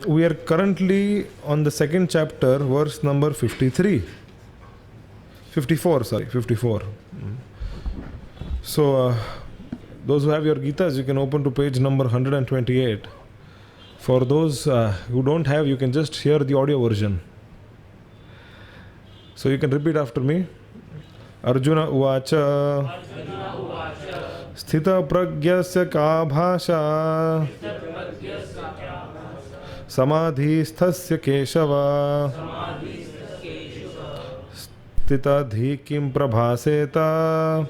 we are currently on the second chapter, verse number 54. So, those who have your Gitas, you can open to page number 128. For those who don't have, you can just hear the audio version. So you can repeat after me. Arjuna uvacha sthita pragyasya ka bhasha samadhisthasya keshava sthita dhi kim prabhaseta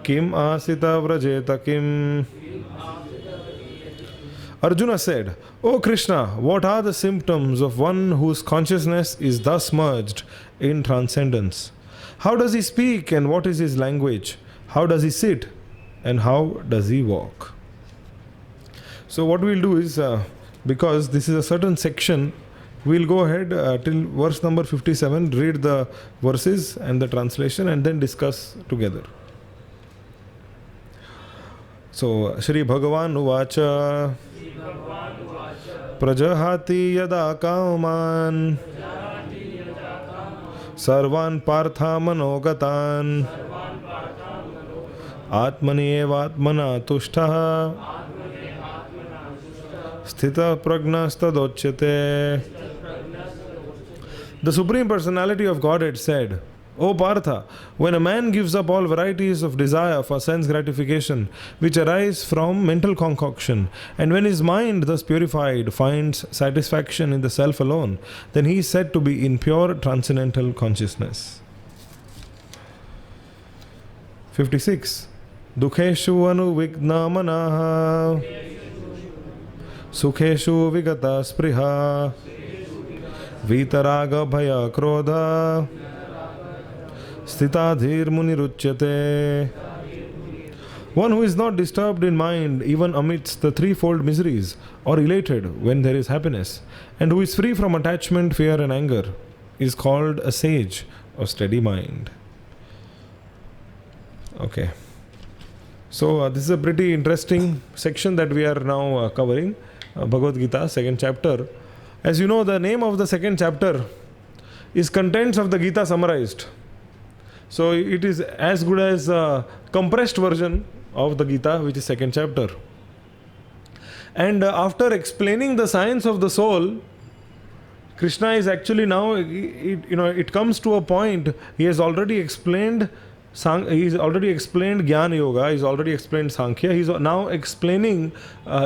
kim asita vrajeta kim. Arjuna said, O Krishna, what are the symptoms of one whose consciousness is thus merged in transcendence? How does he speak and what is his language? How does he sit and how does he walk? So what we'll do is, because this is a certain section, we'll go ahead till verse number 57, read the verses and the translation and then discuss together. So, Shri Bhagavan Uvacha Prajahati yada kauman sarvan partha manogatan atmani evatmana tushtaha sthita pragnastadochyate. The Supreme Personality of Godhead said, O Partha, when a man gives up all varieties of desire for sense gratification which arise from mental concoction, and when his mind, thus purified, finds satisfaction in the self alone, then he is said to be in pure transcendental consciousness. 56. Dukheshu anuvigna manaha sukheshu vigata spriha vitaraga bhaya krodha Sthitadhir muniruchyate. One who is not disturbed in mind even amidst the threefold miseries, or elated when there is happiness, and who is free from attachment, fear and anger, is called a sage of steady mind. Okay. So this is a pretty interesting section that we are now covering. Bhagavad Gita, second chapter. As you know, the name of the second chapter is Contents of the Gita Summarized. So it is as good as a compressed version of the Gita, which is second chapter. And after explaining the science of the soul, Krishna is actually now, it comes to a point, he has already explained Jnana Yoga, he's already explained Sankhya, he's now explaining,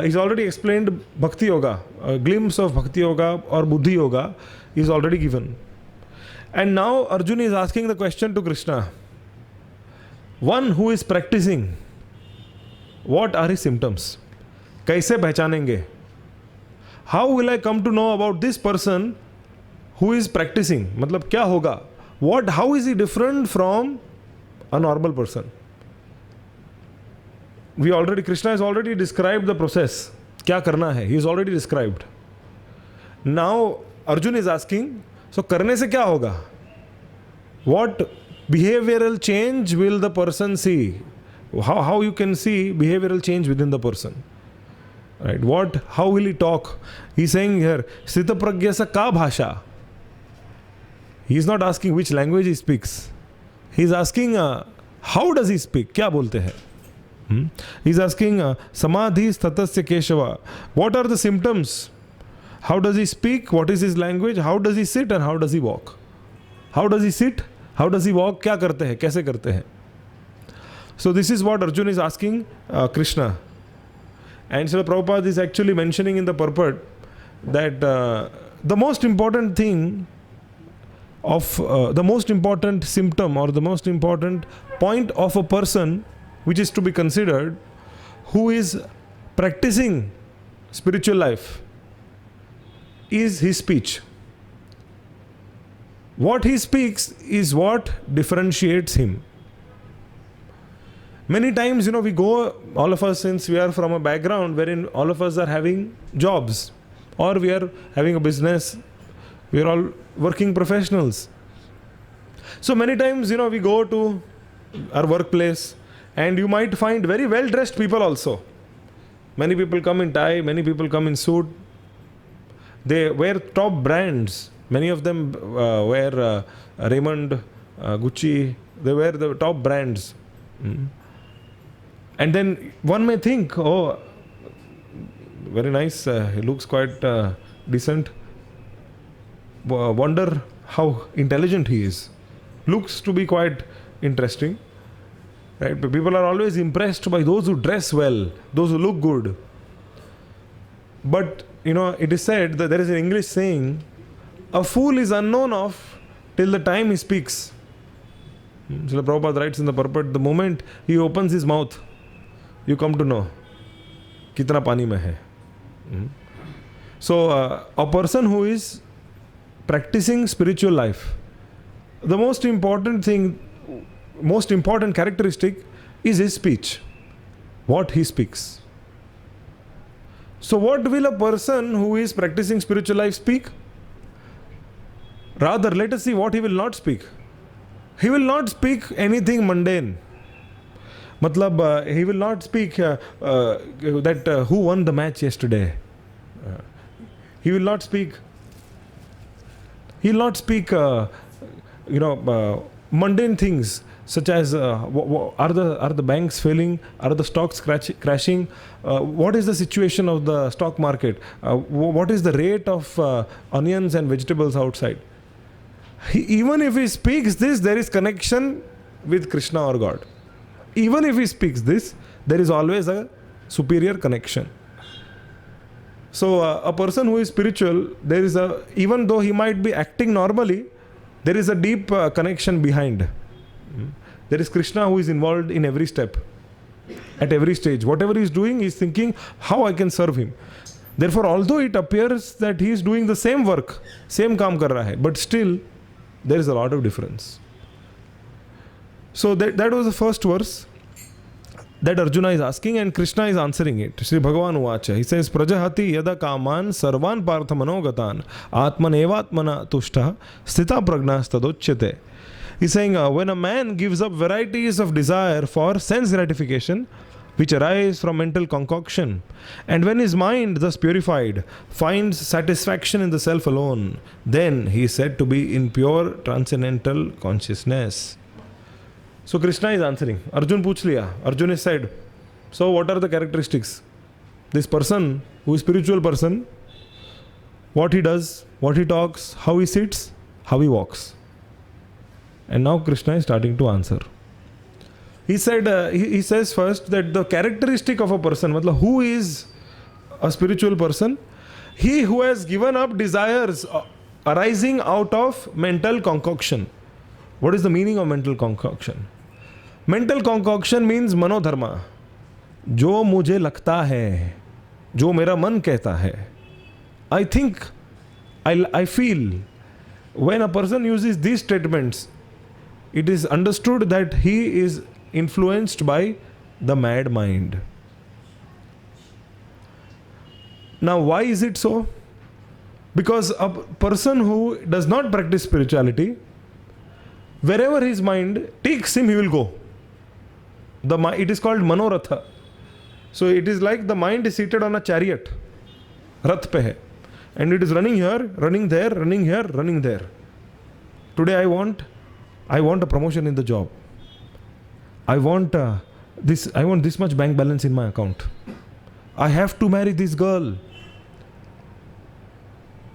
he's already explained Bhakti Yoga, a glimpse of Bhakti Yoga or Buddhi Yoga is already given. And now Arjuna is asking the question to Krishna. One who is practicing, what are his symptoms? Kaise pehchanenge? How will I come to know about this person who is practicing? Matlab kya hoga? How is he different from a normal person? Krishna has already described the process. Kya karna hai? He has already described. Now Arjuna is asking, so करने से क्या होगा? What behavioral change will the person see? How you can see behavioral change within the person? Right? How will he talk? He's saying here, Sthita pragyasa ka bhasha. He is not asking which language he speaks. He is asking how does he speak? क्या बोलते हैं? He is asking samadhi sthatasya keshava. What are the symptoms? How does he speak? What is his language? How does he sit and how does he walk? How does he sit? How does he walk? क्या करते हैं? कैसे करते हैं? So this is what Arjuna is asking Krishna. And Srila Prabhupada is actually mentioning in the purport that the most important thing of the most important symptom or the most important point of a person which is to be considered who is practicing spiritual life is his speech. What he speaks is what differentiates him. Many times, we go, all of us, since we are from a background wherein all of us are having jobs or we are having a business, we are all working professionals. So many times, we go to our workplace and you might find very well dressed people also. Many people come in tie, many people come in suit. They wear top brands. Many of them wear Raymond, Gucci. They wear the top brands. And then one may think, oh, very nice, he looks quite decent. Wonder how intelligent he is. Looks to be quite interesting. Right? But people are always impressed by those who dress well, those who look good. But, it is said that there is an English saying, a fool is unknown of till the time he speaks. Srila Prabhupada writes in the purport, the moment he opens his mouth, you come to know kitna pani mein hai. So, a person who is practicing spiritual life, the most important characteristic is his speech, what he speaks. So, what will a person who is practicing spiritual life speak? Rather, let us see what he will not speak. He will not speak anything mundane. Matlab, he will not speak that who won the match yesterday. He will not speak. He will not speak, mundane things such as are the banks failing? Are the stocks crashing? What is the situation of the stock market? What is the rate of onions and vegetables outside? Even if he speaks this, there is connection with Krishna or God. Even if he speaks this, there is always a superior connection. So a person who is spiritual, even though he might be acting normally, there is a deep connection behind. There is Krishna who is involved in every step, at every stage. Whatever he is doing, he is thinking how I can serve him. Therefore, although it appears that he is doing the same work, same kaam kar raha hai, but still there is a lot of difference. So that was the first verse that Arjuna is asking, and Krishna is answering it. Sri Bhagavan Uvacha. He says, Prajahati yada kaman sarvan partha manogatan atmanevatmana tushta sthita pragnastadochyate. He's saying, when a man gives up varieties of desire for sense gratification, which arise from mental concoction, and when his mind, thus purified, finds satisfaction in the self alone, then he is said to be in pure transcendental consciousness. So Krishna is answering. Arjun puch liya. Arjun is said, so what are the characteristics? This person, who is spiritual person, what he does, what he talks, how he sits, how he walks. And now Krishna is starting to answer. He said, he says first that the characteristic of a person, matlab, who is a spiritual person? He who has given up desires arising out of mental concoction. What is the meaning of mental concoction? Mental concoction means मनोधर्मा. जो मुझे लगता है, जो मेरा मन कहता है. I think, I feel. When a person uses these statements, it is understood that he is influenced by the mad mind. Now, why is it so? Because a person who does not practice spirituality, wherever his mind takes him, he will go. It is called manoratha. So it is like the mind is seated on a chariot. Rath pe hai. And it is running here, running there, running here, running there. Today I want a promotion in the job. I want this much bank balance in my account. I have to marry this girl.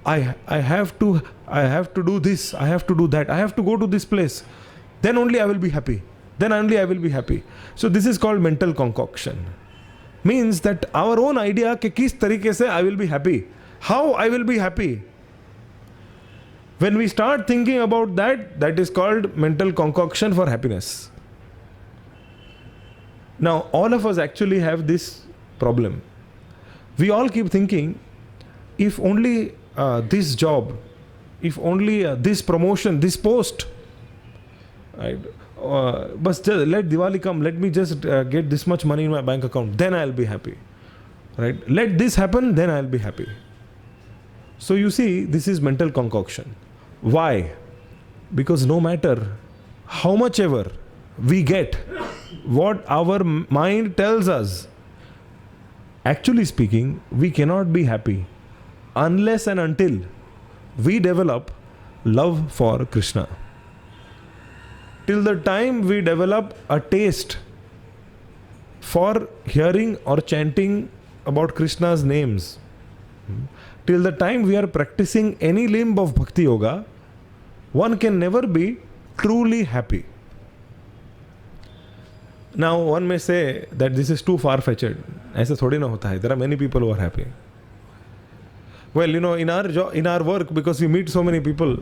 I have to do this. I have to do that. I have to go to this place. Then only I will be happy. Then only I will be happy. So this is called mental concoction. Means that our own idea ke kis tarike se I will be happy. How I will be happy. When we start thinking about that, that is called mental concoction for happiness. Now, all of us actually have this problem. We all keep thinking, if only this job, if only this promotion, this post, right? But let Diwali come, let me just get this much money in my bank account, then I'll be happy. Right? Let this happen, then I'll be happy. So you see, this is mental concoction. Why? Because no matter how much ever we get, what our mind tells us, Actually speaking, we cannot be happy unless and until we develop love for Krishna. Till the time we develop a taste for hearing or chanting about Krishna's names, till the time we are practicing any limb of Bhakti Yoga, one can never be truly happy. Now one may say that this is too far-fetched. ऐसा थोड़ी ना होता है. There are many people who are happy. Well, you know, in our work, because we meet so many people,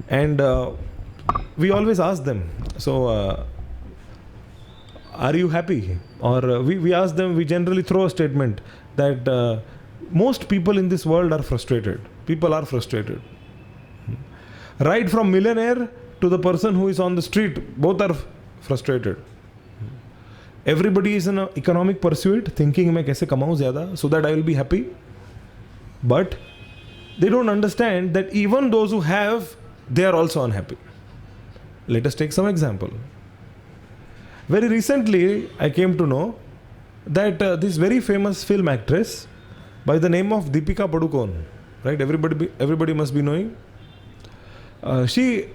and we always ask them, so are you happy? Or we ask them, we generally throw a statement that most people in this world are frustrated. People are frustrated. Right from millionaire to the person who is on the street, both are frustrated. Everybody is in an economic pursuit, thinking मैं कैसे कमाऊँ ज़्यादा so that I will be happy. But they don't understand that even those who have, they are also unhappy. Let us take some example. Very recently, I came to know that this very famous film actress by the name of Deepika Padukone, right? Everybody must be knowing. She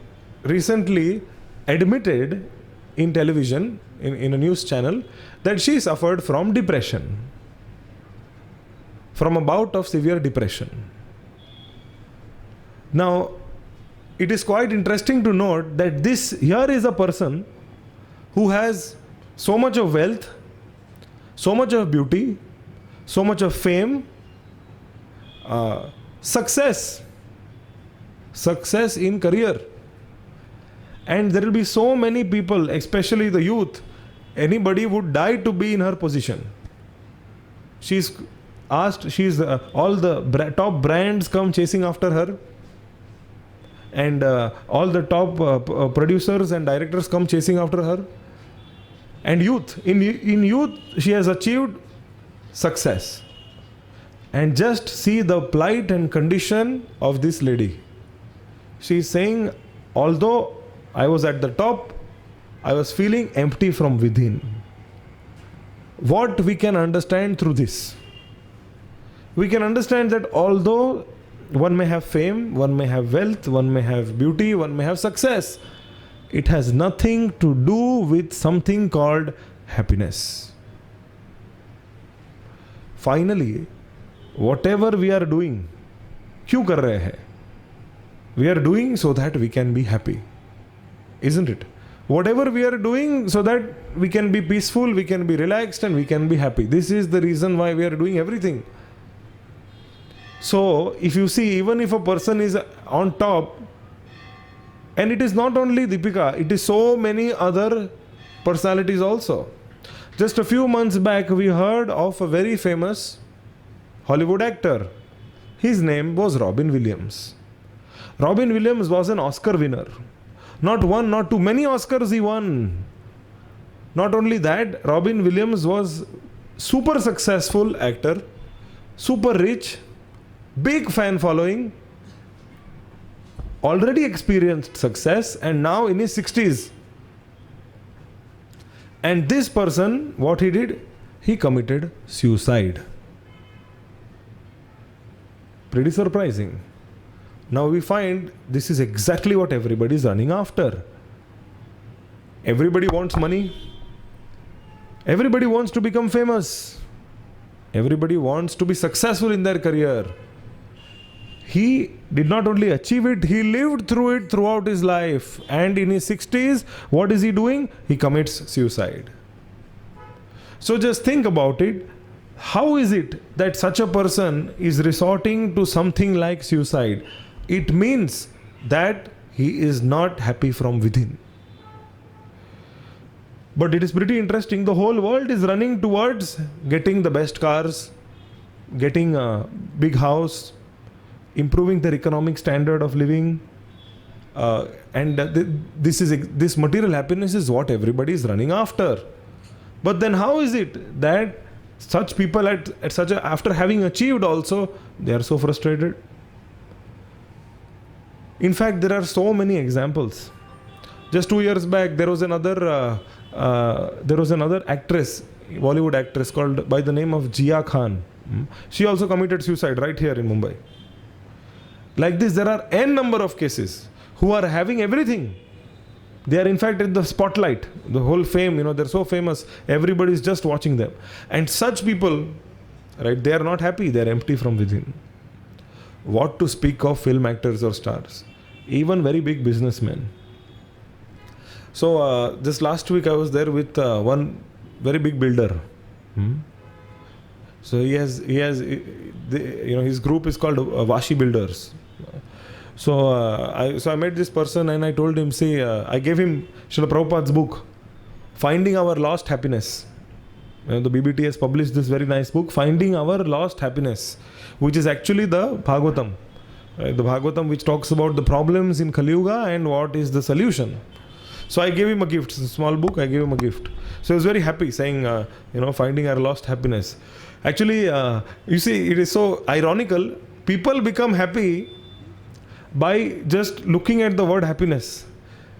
recently admitted in television, in a news channel, that she suffered from depression, from a bout of severe depression. Now, it is quite interesting to note that here is a person who has so much of wealth, so much of beauty, so much of fame, success in career. And there will be so many people, especially the youth, anybody would die to be in her position. She's asked, all the top brands come chasing after her, and all the top producers and directors come chasing after her. And in youth, she has achieved success. And just see the plight and condition of this lady. She is saying, although I was at the top, I was feeling empty from within. What we can understand through this? We can understand that although one may have fame, one may have wealth, one may have beauty, one may have success, it has nothing to do with something called happiness. Finally, whatever we are doing, क्यों कर रहे हैं? We are doing so that we can be happy. Isn't it? Whatever we are doing so that we can be peaceful, we can be relaxed, and we can be happy. This is the reason why we are doing everything. So, if you see, even if a person is on top, and it is not only Deepika, it is so many other personalities also. Just a few months back, we heard of a very famous Hollywood actor. His name was Robin Williams. Robin Williams was an Oscar winner. Not one, not two, many Oscars he won. Not only that, Robin Williams was super successful actor, super rich, big fan following, already experienced success, and now in his 60s. And this person, what he did? He committed suicide. Pretty surprising. Now we find this is exactly what everybody is running after. Everybody wants money. Everybody wants to become famous. Everybody wants to be successful in their career. He did not only achieve it, he lived through it throughout his life. And in his 60s, what is he doing? He commits suicide. So just think about it. How is it that such a person is resorting to something like suicide? It means that he is not happy from within. But it is pretty interesting. The whole world is running towards getting the best cars, getting a big house, improving their economic standard of living, and this material happiness is what everybody is running after. But then how is it that such people after having achieved also, they are so frustrated? In fact, there are so many examples. Just 2 years back, there was another actress Bollywood actress called by the name of Jia Khan. She also committed suicide right here in Mumbai. Like this, there are n number of cases who are having everything. They are in fact in the spotlight, the whole fame, they're so famous, everybody is just watching them. And such people, right, they are not happy, they are empty from within. What to speak of film actors or stars, even very big businessmen. So this last week I was there with one very big builder. So he has his group is called Vashi Builders. So I met this person and I told him, I gave him Srila Prabhupada's book, Finding Our Lost Happiness. The BBT has published this very nice book, Finding Our Lost Happiness, which is actually the Bhagavatam. Right? The Bhagavatam which talks about the problems in Kali Yuga and what is the solution. So I gave him a gift, it's a small book, I gave him a gift. So he was very happy saying, finding our lost happiness. Actually, you see, it is so ironical. People become happy by just looking at the word happiness.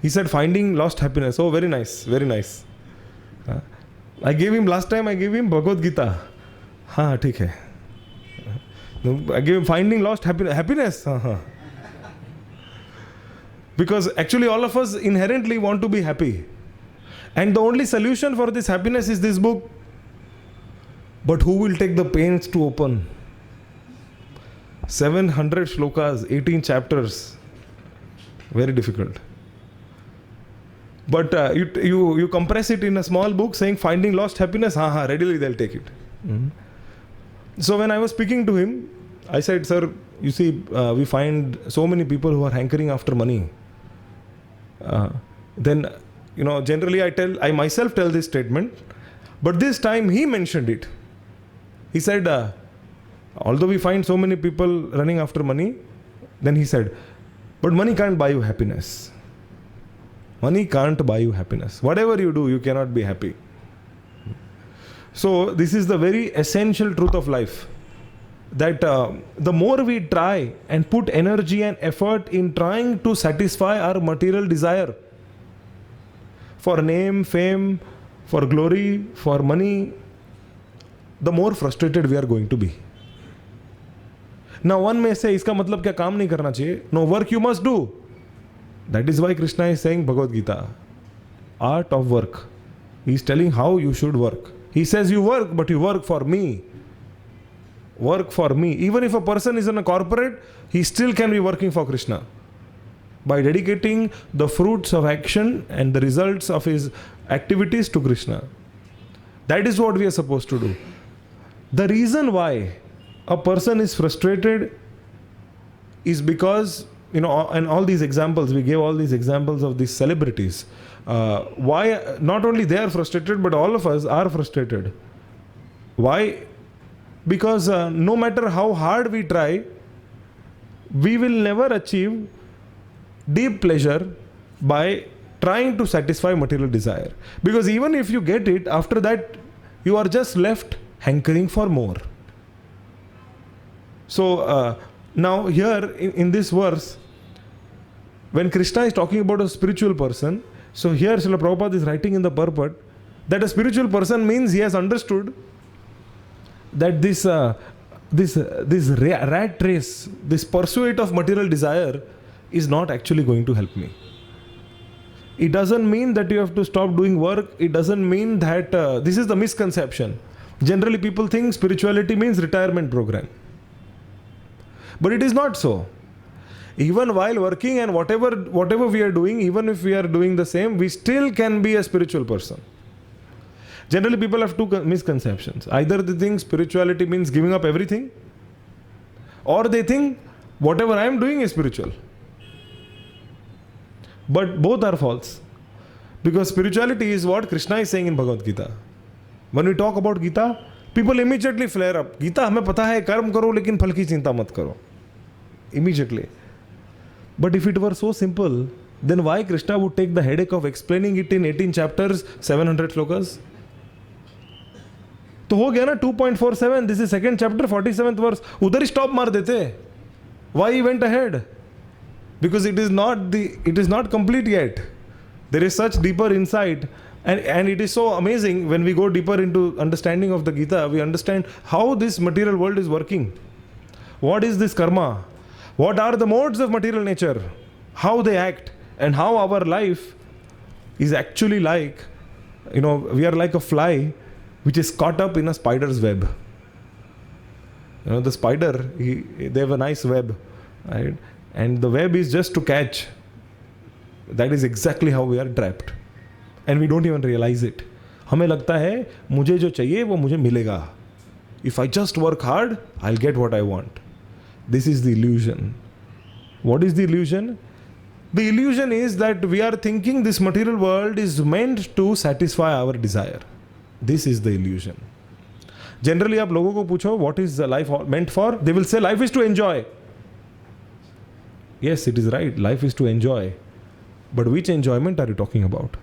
He said, finding lost happiness. Oh, very nice, very nice. Last time I gave him Bhagavad Gita. Haan, theek hai. I gave him finding lost happiness. Because actually all of us inherently want to be happy. And the only solution for this happiness is this book. But who will take the pains to open? 700 shlokas, 18 chapters. Very difficult. But you compress it in a small book saying finding lost happiness, readily they'll take it. So when I was speaking to him, I said, sir, you see, we find so many people who are hankering after money. Then, generally I myself tell this statement, but this time he mentioned it. He said, although we find so many people running after money, then he said, but money can't buy you happiness. Money can't buy you happiness. Whatever you do, you cannot be happy. So this is the very essential truth of life. That the more we try and put energy and effort in trying to satisfy our material desire for name, fame, for glory, for money, the more frustrated we are going to be. Now one may say, iska matlab kya kaam nahi karna chahiye? No, work you must do. That is why Krishna is saying Bhagavad Gita, art of work. He is telling how you should work. He says you work, but you work for me. Work for me. Even if a person is in a corporate, he still can be working for Krishna by dedicating the fruits of action and the results of his activities to Krishna. That is what we are supposed to do. The reason why a person is frustrated is because, and all these examples, we gave all these examples of these celebrities. Why not only they are frustrated, but all of us are frustrated. Why? Because no matter how hard we try, we will never achieve deep pleasure by trying to satisfy material desire. Because even if you get it, after that, you are just left hankering for more. So now here in this verse, when Krishna is talking about a spiritual person, so here Srila Prabhupada is writing in the purport that a spiritual person means he has understood that this rat race, this pursuit of material desire is not actually going to help me. It doesn't mean that you have to stop doing work. It doesn't mean that, this is the misconception. Generally people think spirituality means retirement program. But it is not so. Even while working and whatever we are doing, even if we are doing the same, we still can be a spiritual person. Generally people have two misconceptions. Either they think spirituality means giving up everything, or they think whatever I am doing is spiritual. But both are false. Because spirituality is what Krishna is saying in Bhagavad Gita. When we talk about Gita, people immediately flare up. Gita, हमें पता है कर्म करो लेकिन फल की चिंता मत करो. Immediately. But if it were so simple, then why Krishna would take the headache of explaining it in 18 chapters, 700 shlokas? तो हो गया ना 2.47, this is second chapter, 47th verse. उधर ही stop मार देते. Why he went ahead? Because it is not complete yet. There is such deeper insight And it is so amazing when we go deeper into understanding of the Gita, we understand how this material world is working. What is this karma? What are the modes of material nature? How they act, and how our life is actually like, we are like a fly which is caught up in a spider's web. The spider, they have a nice web, right? And the web is just to catch. That is exactly how we are trapped. And we don't even realize it. हमें लगता है मुझे जो चाहिए वो मुझे मिलेगा. If I just work hard, I'll get what I want. This is the illusion. What is the illusion? The illusion is that we are thinking this material world is meant to satisfy our desire. This is the illusion. Generally, आप लोगों को पूछो what is the life meant for? They will say life is to enjoy. Yes, it is right. Life is to enjoy. But which enjoyment are you talking about?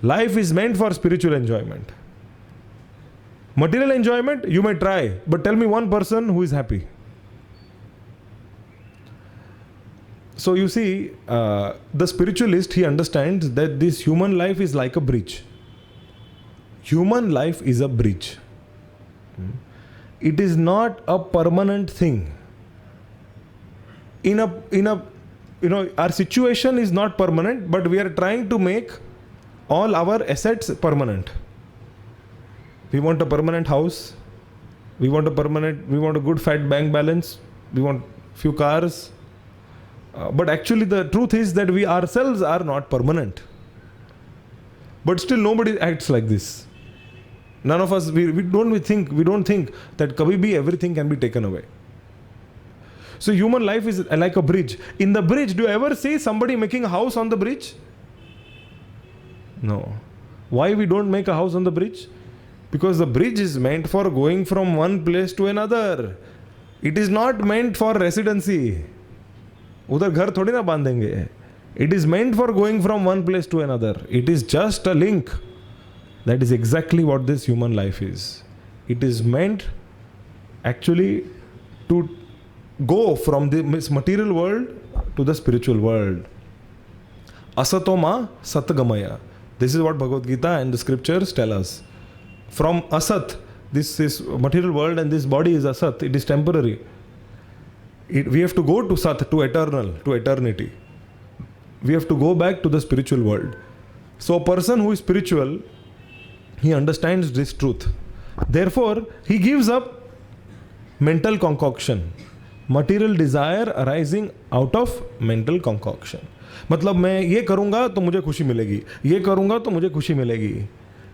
Life is meant for spiritual enjoyment. Material enjoyment, you may try, but tell me one person who is happy. So you see, the spiritualist, he understands that this human life is like a bridge. Human life is a bridge. It is not a permanent thing. Our situation is not permanent, but we are trying to make all our assets permanent. We want a permanent house. We want a good fat bank balance. We want few cars. But actually the truth is that we ourselves are not permanent. But still nobody acts like this. None of us, we don't think that kabhi bhi everything can be taken away. So human life is like a bridge. In the bridge, do you ever see somebody making a house on the bridge? No. Why we don't make a house on the bridge? Because the bridge is meant for going from one place to another. It is not meant for residency. उधर घर थोड़ी ना बांधेंगे. It is meant for going from one place to another. It is just a link. That is exactly what this human life is. It is meant actually to go from this material world to the spiritual world. Asatoma satgamaya. This is what Bhagavad Gita and the scriptures tell us. From asat, this is material world and this body is asat. It is temporary. We have to go to sat, to eternal, to eternity. We have to go back to the spiritual world. So a person who is spiritual, he understands this truth. Therefore, he gives up mental concoction. Material desire arising out of mental concoction. मतलब मैं ये करूँगा तो मुझे खुशी मिलेगी, ये करूँगा तो मुझे खुशी मिलेगी.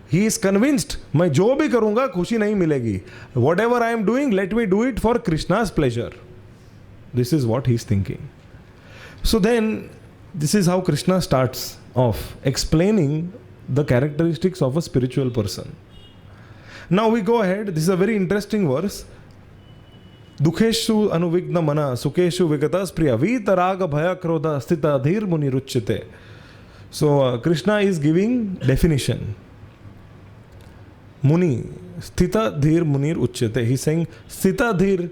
He is convinced, मैं जो भी करूँगा खुशी नहीं मिलेगी. Whatever I am doing, let me do it for Krishna's pleasure. This is what he is thinking. So then, this is how Krishna starts off explaining the characteristics of a spiritual person. Now we go ahead. This is a very interesting verse. Dukheshu anuvigna mana sukeshu vigatas priya vitaraga bhaya krodha sthita dhir muni ruchyate. So Krishna is giving definition. Muni, sthita dhir munir uchyate. He is saying sthita dhir,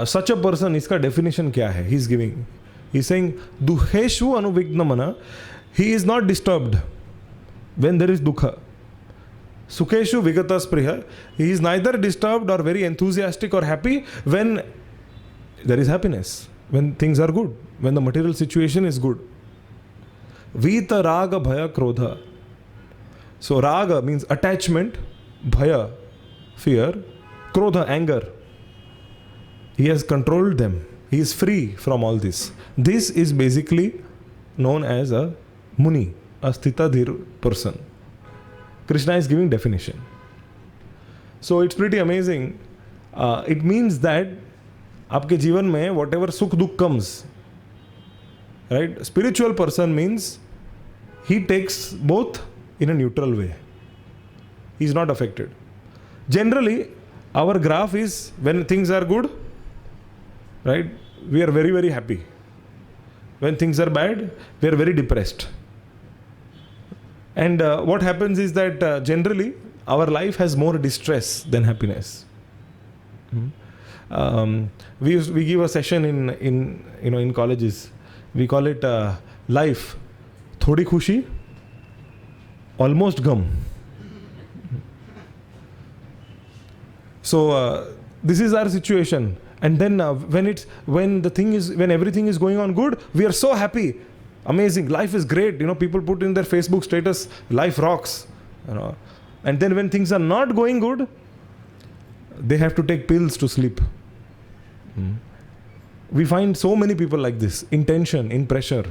such a person, iska definition kya hai? He is giving. He is saying dukheshu anuvigna mana. He is not disturbed when there is dukha. Sukeshu vigatas priya. He is neither disturbed or very enthusiastic or happy when there is happiness, when things are good, when the material situation is good. Vita raga bhaya krodha. So raga means attachment, bhaya, fear, krodha, anger. He has controlled them. He is free from all this. This is basically known as a muni, a sthita dhir person. Krishna is giving definition. So it's pretty amazing. It means that आपके जीवन में whatever सुख दुख comes, right? Spiritual person means he takes both in a neutral way. He is not affected. Generally, our graph is when things are good, right? We are very, very happy. When things are bad, we are very depressed. And what happens is that generally our life has more distress than happiness. We give a session in colleges. We call it life. Thodi khushi, almost gum. So this is our situation. And then when everything is going on good, we are so happy, amazing, life is great. People put in their Facebook status, life rocks. And then when things are not going good, they have to take pills to sleep. We find so many people like this, in tension, in pressure,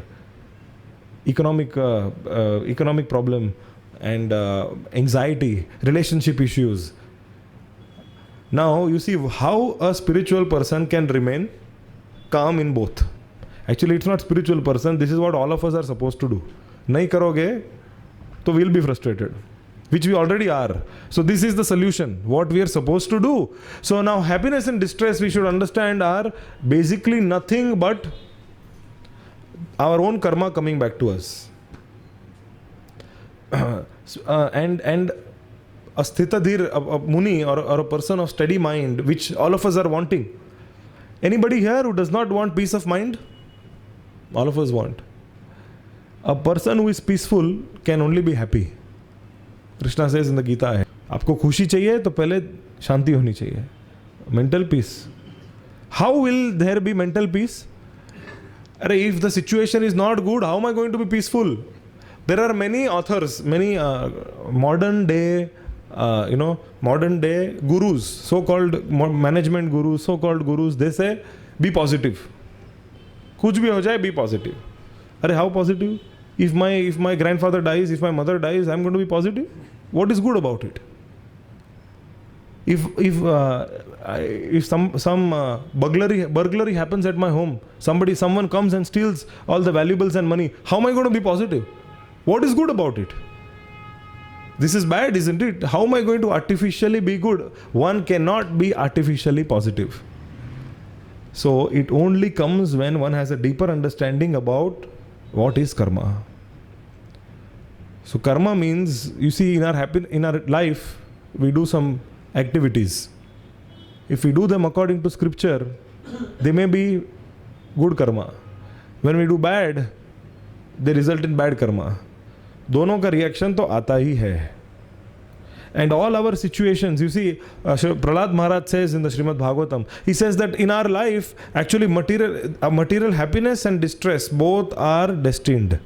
economic problem, and anxiety, relationship issues. Now you see how a spiritual person can remain calm in both. Actually, it's not spiritual person. This is what all of us are supposed to do. Nahi karoge, to we'll be frustrated, which we already are. So this is the solution, what we are supposed to do. So now happiness and distress, we should understand, are basically nothing but our own karma coming back to us. And a sthitadhir, a muni or a person of steady mind, which all of us are wanting. Anybody here who does not want peace of mind? All of us want. A person who is peaceful can only be happy. Krishna says in the Gita, आपको खुशी चाहिए तो पहले शांति होनी चाहिए. Mental peace. How will there be mental peace? If the situation is not good, how am I going to be peaceful? There are many authors, many modern day gurus, so-called management gurus, so-called gurus, they say, be positive. Kuch bhi ho jaye, be positive. How positive? If my grandfather dies, if my mother dies, I'm going to be positive? What is good about it? If some burglary happens at my home, someone comes and steals all the valuables and money, how am I going to be positive? What is good about it? This is bad, isn't it? How am I going to artificially be good? One cannot be artificially positive. So it only comes when one has a deeper understanding about what is karma. So karma means, you see, in our life, we do some activities. If we do them according to scripture, they may be good karma. When we do bad, they result in bad karma. दोनों का reaction तो आता ही है. And all our situations, you see, Prahlad Maharaj says in the Srimad Bhagavatam, he says that in our life, actually material happiness and distress, both are destined,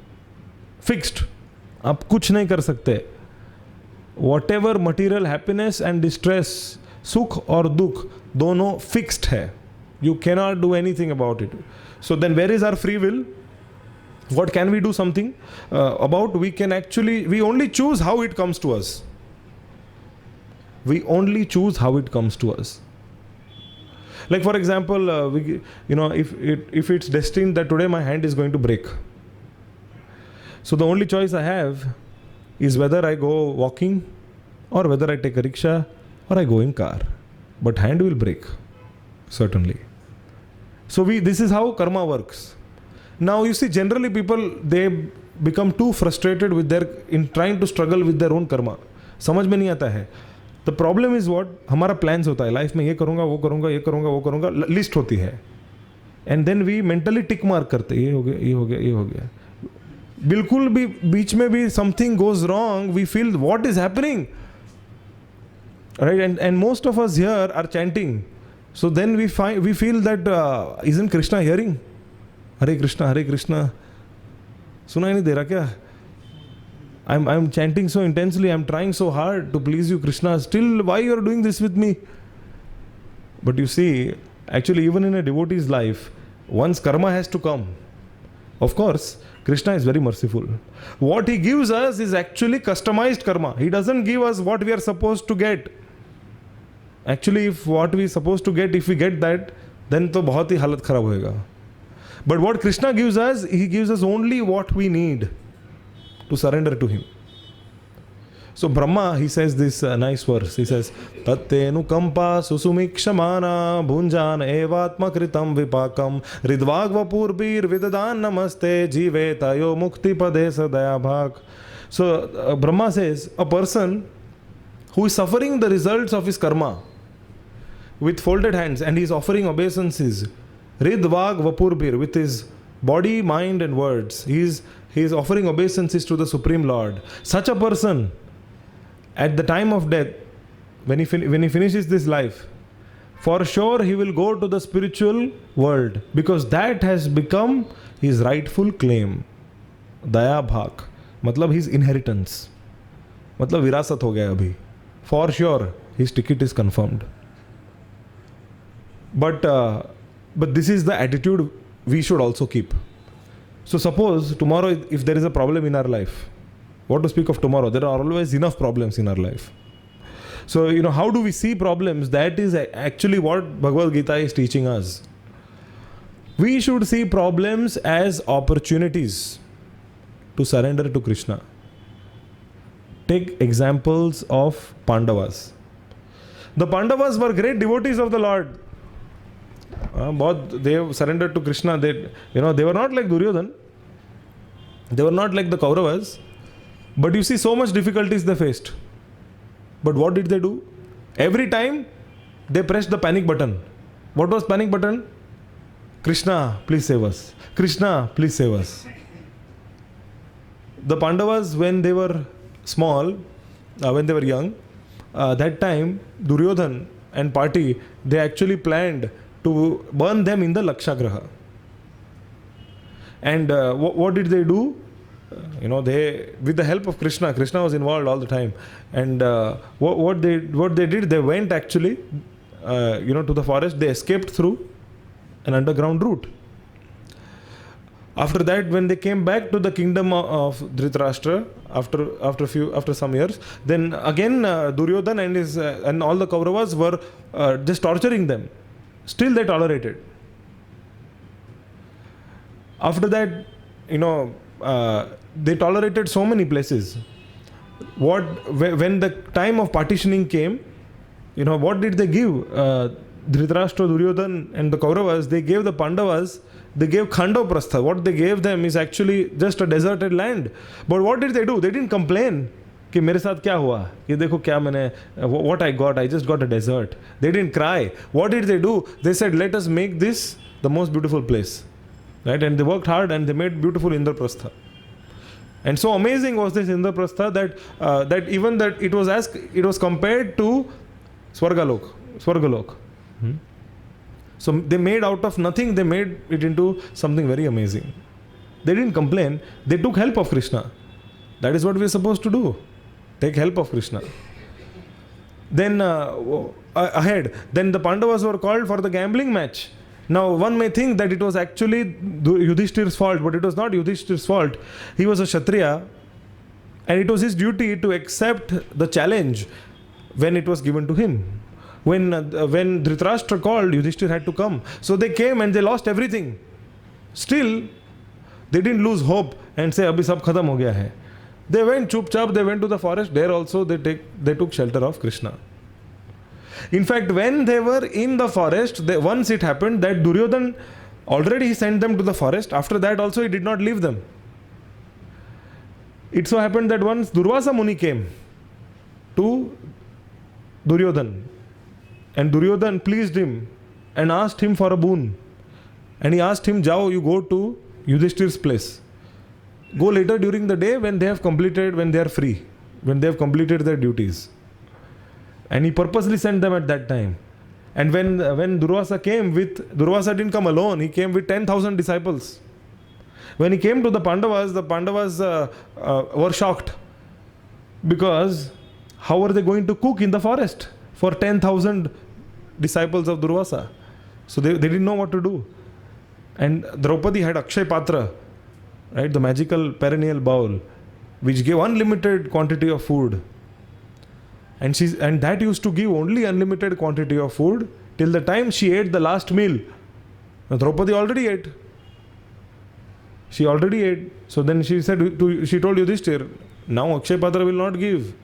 fixed. आप कुछ नहीं कर सकते. Whatever material happiness and distress, सुख और दुख, दोनों fixed है. You cannot do anything about it. So then where is our free will? What can we do something about? We only choose how it comes to us. We only choose how it comes to us. Like for example, if it's destined that today my hand is going to break. So the only choice I have is whether I go walking or whether I take a rickshaw or I go in car. But hand will break, certainly. So this is how karma works. Now you see, generally people, they become too frustrated in trying to struggle with their own karma. समझ में नहीं आता है. The problem is what? हमारा plans होता है. Life में ये करूँगा, वो करूँगा, ये करूँगा, वो करूँगा. List होती है. And then we mentally tick mark करते. ये हो गया, ये हो गया, ये हो गया. बिल्कुल भी बीच में भी something goes wrong, we feel what is happening. Right? And most of us here are chanting. So then we feel that isn't Krishna hearing? Hare Krishna, Hare Krishna. सुनाई नहीं दे रहा क्या? I'm chanting so intensely, I'm trying so hard to please you, Krishna. Still, why you are doing this with me? But you see, actually even in a devotee's life, one's karma has to come. Of course, Krishna is very merciful. What he gives us is actually customized karma. He doesn't give us what we are supposed to get. Actually, if what we are supposed to get, if we get that, then तो बहुत ही हालत खराब होएगा. But what Krishna gives us, he gives us only what we need to surrender to him. So Brahma, he says this nice verse. He says, Tattenu kampa susumikshamana bhunjan evatma kritam vipakam ridvagva purbir vidadan namaste jivetayo mukti pade sadaya bhak. So Brahma says, a person who is suffering the results of his karma with folded hands and he is offering obeisances, Ridvag Vapurbir, with his body, mind and words. He he is offering obeisances to the Supreme Lord. Such a person, at the time of death, when he finishes this life, for sure he will go to the spiritual world, because that has become his rightful claim. Daya bhak, matlab his inheritance. Matlab virasat ho gaya abhi. For sure, his ticket is confirmed. But this is the attitude we should also keep. So suppose tomorrow, if there is a problem in our life, what to speak of tomorrow? There are always enough problems in our life. So, how do we see problems? That is actually what Bhagavad Gita is teaching us. We should see problems as opportunities to surrender to Krishna. Take examples of Pandavas. The Pandavas were great devotees of the Lord. They surrendered to Krishna. They were not like Duryodhan. They were not like the Kauravas. But you see, so much difficulties they faced. But what did they do? Every time they pressed the panic button. What was panic button? Krishna, please save us. Krishna, please save us. The Pandavas, when they were small, when they were young, that time Duryodhan and party, they actually planned to burn them in the Lakshagraha. And what did they do? They, with the help of Krishna was involved all the time. And what they did, they went actually, to the forest. They escaped through an underground route. After that, when they came back to the kingdom of Dhritarashtra, after some years, then again Duryodhan and all the Kauravas were just torturing them. Still they tolerated. After that, they tolerated so many places. When the time of partitioning came, what did they give? Dhritarashtra, Duryodhan and the Kauravas, they gave the Pandavas, they gave Khandoprastha. What they gave them is actually just a deserted land. But what did they do? They didn't complain कि मेरे साथ क्या हुआ, ये देखो क्या मैंने, what I just got a desert. They didn't cry. What did they do? They said, let us make this the most beautiful place. Right? And they worked hard and they made beautiful Indraprastha. And so amazing was this Indraprastha that even that it was compared to Swargalok. So they made out of nothing, they made it into something very amazing. They didn't complain, they took help of Krishna. That is what we are supposed to do. Take help of Krishna. Then then the Pandavas were called for the gambling match. Now one may think that it was actually Yudhishthir's fault, but it was not Yudhishthir's fault. He was a Kshatriya and it was his duty to accept the challenge when it was given to him. When Dhritarashtra called, Yudhishthir had to come. So they came and they lost everything. Still, they didn't lose hope and say, abhi sab khatam ho gaya hai. They went chupchap, they went to the forest. There also they took shelter of Krishna. In fact, when they were in the forest, once it happened that Duryodhan already he sent them to the forest. After that also he did not leave them. It so happened that once Durvasa Muni came to Duryodhan, and Duryodhan pleased him and asked him for a boon. And he asked him, Jao, you go to Yudhishthir's place. Go later during the day when they are free, when they have completed their duties. And he purposely sent them at that time. And when Durvasa came Durvasa didn't come alone, he came with 10,000 disciples. When he came to the Pandavas were shocked. Because how were they going to cook in the forest for 10,000 disciples of Durvasa? So they didn't know what to do. And Draupadi had Akshay Patra, right, the magical perennial bowl, which gave unlimited quantity of food. And that used to give only unlimited quantity of food till the time she ate the last meal. Now, Draupadi already ate. She already ate. So then she told Yudhishthir, now Akshay Patra will not give.